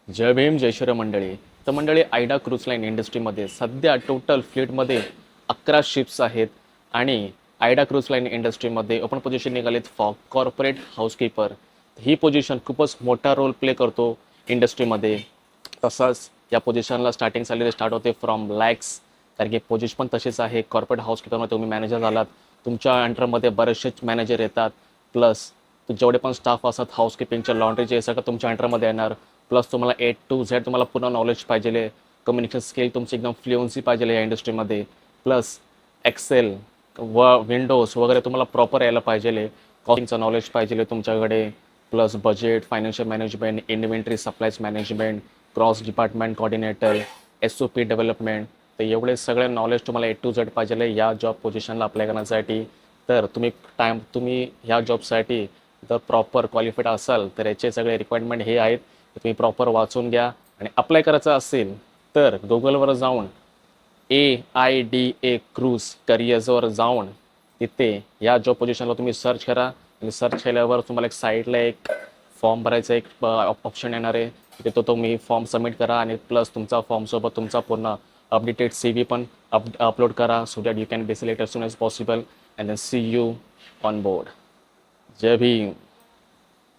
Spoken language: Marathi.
जय भीम जय श्री मंडळी. तर मंडळी, आयडा क्रूज लाईन इंडस्ट्रीमध्ये सध्या टोटल फ्लीटमध्ये 11 शिप्स आहेत आणि आयडा क्रूज लाईन इंडस्ट्रीमध्ये ओपन पोझिशन निघालेत for corporate housekeeper. He position खूपच मोठा रोल प्ले करतो इंडस्ट्रीमध्ये. तसंच या पोझिशनला स्टार्टिंग सॅलरी स्टार्ट होते फ्रॉम लॅक्स, कारण की पोझिशन पण तशीच आहे. कॉर्पोरेट हाऊसकीपरमध्ये तुम्ही मॅनेजर झालात, तुमच्या अंडरमध्ये बरेचसेच मॅनेजर येतात, प्लस जेवढे पण स्टाफ असतात हाऊसकीपिंगच्या लॉन्ड्रीचे सगळं तुमच्या अंडरमध्ये येणार. प्लस तुम्हाला ए टू झेड तुम्हाला पूर्ण नॉलेज पाहिजे, कम्युनिकेशन स्किल तुमची एकदम फ्लुएन्सी पाहिजे या इंडस्ट्रीमध्ये. प्लस एक्सेल विंडोज वगैरे तुम्हाला प्रॉपर यायला पाहिजे, कॉस्टिंगचं नॉलेज पाहिजे तुमच्याकडे. Plus budget, financial management, inventory, supplies management, cross department coordinator, SOP development. तर एवढे सगळे नॉलेज तुम्हाला ए टू झेड पाहिजे या जॉब पोझिशनला अप्लाय करण्यासाठी. तर तुम्ही ह्या जॉबसाठी जर प्रॉपर क्वालिफाईड असाल तर याचे सगळे रिक्वायरमेंट हे आहेत. तुम्ही प्रॉपर वाचून घ्या आणि अप्लाय करायचं असेल तर गुगलवर जाऊन AIDA क्रूज करिअर्सवर जाऊन तिथे या जॉब पोझिशनला तुम्ही सर्च करा आणि सर्च केल्यावर तुम्हाला एक साईडला एक फॉर्म भरायचा एक ऑप्शन येणार आहे. तिथे तो तुम्ही फॉर्म सबमिट करा आणि प्लस तुमचा फॉर्मसोबत तुमचा पूर्ण अपडेटेड CV पण अपलोड करा, so that you can be select as soon as possible and then see you on board. Jai Bhim.